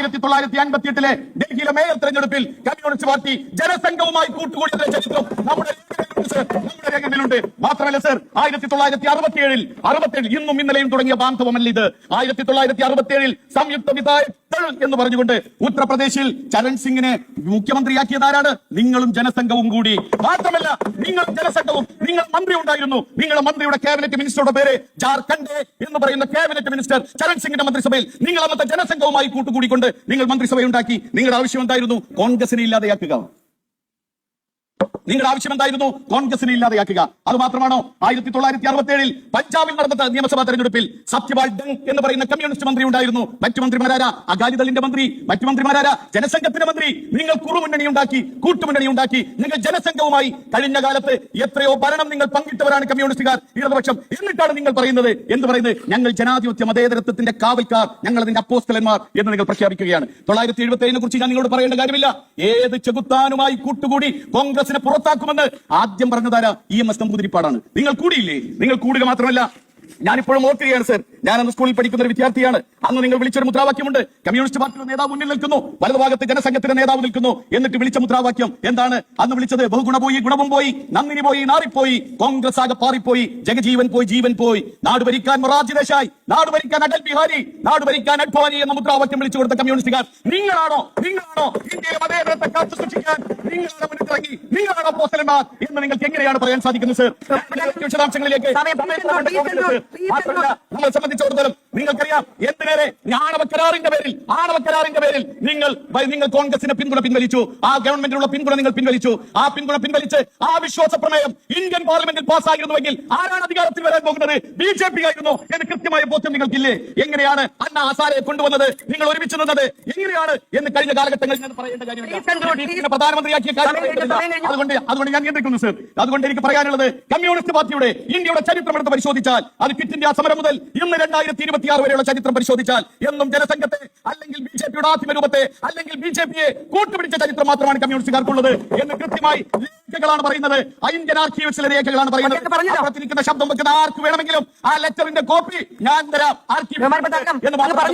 1958 ഡൽഹിയിലെ മേയർ തെരഞ്ഞെടുപ്പിൽ communist party ജനസംഘവുമായി കൂട്ടുകൂടിയതിന്റെ ചരിത്രം നമ്മുടെ രേഖകളിലുണ്ട്. മാത്രമല്ല സർ, 1967 ഇന്നും ഇന്നലെയും തുടങ്ങിയ ബാന്ധവമല്ല ഇത്. 1967 സംയുക്ത വിധായക് എന്ന് പറഞ്ഞുകൊണ്ട് ഉത്തർപ്രദേശിൽ ചരൺ സിംഗിനെ മുഖ്യമന്ത്രിയാക്കിയതാരാണ്? നിങ്ങളും ജനസംഘവും കൂടി. മാത്രമല്ല, നിങ്ങൾ ജനസംഘവും, നിങ്ങൾ മന്ത്രി ഉണ്ടായിരുന്നു. നിങ്ങളുടെ മന്ത്രിയുടെ ക്യാബിനറ്റ് മിനിസ്റ്ററുടെ പേര് ജാർഖണ്ഡ് എന്ന് പറയുന്ന ക്യാബിനറ്റ് മിനിസ്റ്റർ ചരൺ സിംഗിന്റെ മന്ത്രിസഭയിൽ നിങ്ങൾ അന്നത്തെ ജനസംഘവുമായി കൂട്ടുകൂടിക്കൊണ്ട് നിങ്ങൾ മന്ത്രിസഭയുണ്ടാക്കി. നിങ്ങളുടെ ആവശ്യം എന്തായിരുന്നു? കോൺഗ്രസിനെ ഇല്ലാതെയാക്കുക. നിങ്ങളുടെ ആവശ്യം എന്തായിരുന്നു? കോൺഗ്രസിനെ ഇല്ലാതെയാക്കുക. അത് മാത്രമാണോ? 1967 പഞ്ചാബിൽ നടന്ന നിയമസഭാ തെരഞ്ഞെടുപ്പിൽ സത്യപാൽ ഡങ് എന്ന് പറയുന്ന കമ്മ്യൂണിസ്റ്റ് മന്ത്രി ഉണ്ടായിരുന്നു. മറ്റു മന്ത്രിമാരാരാ? അകാലിദളിന്റെ മന്ത്രി. മറ്റു മന്ത്രിമാരാരാ? ജനസംഘത്തിന്റെ മന്ത്രി. നിങ്ങൾ കുറുമുന്നണി ഉണ്ടാക്കി, കൂട്ടുമുന്നണി ഉണ്ടാക്കി. നിങ്ങൾ ജനസംഘവുമായി കഴിഞ്ഞ കാലത്ത് എത്രയോ ഭരണം നിങ്ങൾ പങ്കിട്ടവരാണ് കമ്മ്യൂണിസ്റ്റുകാർ, ഇടതുപക്ഷം. എന്നിട്ടാണ് നിങ്ങൾ പറയുന്നത്, എന്ത് പറയുന്നത്? ഞങ്ങൾ ജനാധിപത്യ മതേതരത്വത്തിന്റെ കാവൽക്കാർ, ഞങ്ങൾ അതിന്റെ അപ്പോസ്തലന്മാർ എന്ന് നിങ്ങൾ പ്രഖ്യാപിക്കുകയാണ്. 1977 കുറിച്ച് ഞാൻ നിങ്ങളോട് പറയേണ്ട കാര്യമില്ല. ഏത് ചെകുത്താനുമായി കൂട്ടുകൂടി കോൺഗ്രസിനെ പുറത്താക്കുമെന്ന് ആദ്യം പറഞ്ഞതാരാ? EMS നമ്പൂതിരിപ്പാടാണ്. നിങ്ങൾ കൂടിയില്ലേ? നിങ്ങൾ കൂടുക മാത്രമല്ല, ഞാനിപ്പോഴും ഓർക്കുകയാണ് സർ, ഞാൻ അന്ന് സ്കൂളിൽ പഠിക്കുന്ന ഒരു വിദ്യാർത്ഥിയാണ്. അന്ന് നിങ്ങൾ വിളിച്ചൊരു മുദ്രാവാക്യമുണ്ട്. കമ്മ്യൂണിസ്റ്റ് പാർട്ടിയുടെ നേതാവ് മുന്നിൽ നിൽക്കുന്നു, വലതുഭാഗത്ത് ജനസംഘത്തിന്റെ നേതാവ് നിൽക്കുന്നു. എന്നിട്ട് വിളിച്ച മുദ്രാവാക്യം എന്താണ്? അന്ന് വിളിച്ചത് ബഹുഗുണ പോയി, ഗുണവും പോയി, നന്ദിനി പോയി, നാറിപ്പോയി, കോൺഗ്രസ് ആകെ പാറിപ്പോയി, ജഗജീവൻ പോയി, ജീവൻ പോയി, നാട് ഭരിക്കാൻ മൊറാർജി ദേശായി, നാട് ഭരിക്കാൻ അടൽ ബിഹാരി, നാട് ഭരിക്കാൻ അഡ്വാനി എന്ന മുദ്രാവാക്യം വിളിച്ചു കൊടുത്ത കമ്മ്യൂണിസ്റ്റുകാർ നിങ്ങളാണോ? ഇന്ത്യയിലെ മതേതരത്തെ കാത്തു സൂക്ഷിക്കാൻ നിങ്ങളാണ് മുന്നിട്ടിറങ്ങി, നിങ്ങളാണോ പോസ്റ്റലന്മാർ എന്ന് നിങ്ങൾക്ക് എങ്ങനെയാണ് പറയാൻ സാധിക്കുന്നത് സർ? വിശദാംശങ്ങളിലേക്ക് നമ്മളെ സംബന്ധിച്ചിടത്തോളം നിങ്ങൾക്കറിയാം, എന്തിനേറെ ആണവ കരാറിന്റെ പേരിൽ നിങ്ങൾ കോൺഗ്രസിന്റെ പിന്തുണ പിൻവലിച്ചു. ആ ഗവൺമെന്റിനുള്ള പിന്തുണ നിങ്ങൾ പിൻവലിച്ചു. ആ പിന്തുണ പിൻവലിച്ച് ആ വിശ്വാസ പ്രമേയം ഇന്ത്യൻ പാർലമെന്റിൽ പാസ്സായിരുന്നുവെങ്കിൽ ആരാണ് അധികാരത്തിൽ വരാൻ പോകുന്നത്? BJP ആയിരുന്നു എന്ന് കൃത്യമായ ബോധ്യം നിങ്ങൾക്കില്ലേ? എങ്ങനെയാണ് അന്ന ഹസാരെ കൊണ്ടുവന്നത്? നിങ്ങൾ ഒരുമിച്ച് നിന്നത് എങ്ങനെയാണ് എന്ന് കഴിഞ്ഞ കാലഘട്ടങ്ങളിൽ ഞാൻ പറയേണ്ട കാര്യമില്ല. പ്രധാനമന്ത്രിയാക്കിയ കാര്യം അതുകൊണ്ട് ഞാൻ നിയന്ത്രിക്കുന്നു സർ. അതുകൊണ്ട് എനിക്ക് പറയാനുള്ളത്, കമ്മ്യൂണിസ്റ്റ് പാർട്ടിയുടെ ഇന്ത്യയുടെ ചരിത്രം എടുത്ത് പരിശോധിച്ചാൽ, അത് ക്വിറ്റ് ഇന്ത്യ സമരം മുതൽ ഇന്ന് 2026 വരെയുള്ള ചരിത്രം പരിശോധിച്ചാൽ, എന്നും ജനസംഘത്തെ അല്ലെങ്കിൽ BJPയുടെ ആത്മ രൂപത്തെ അല്ലെങ്കിൽ BJPയെ കൂട്ടുപിടിച്ച ചരിത്രം മാത്രമാണ് കമ്മ്യൂണിസ്റ്റുകാർക്കുള്ളത് എന്ന് കൃത്യമായി രേഖകളാണ് പറയുന്നത്. ഇന്ത്യൻ ആർക്കീവ്സിലെ രേഖകളാണ് പറയുന്നത്. ശബ്ദം വെക്കുന്ന ആർക്ക് വേണമെങ്കിലും ആ ലെറ്ററിന്റെ കോപ്പി ഞാൻ തരാം. ആർക്കീവ് എന്ന് പറഞ്ഞു.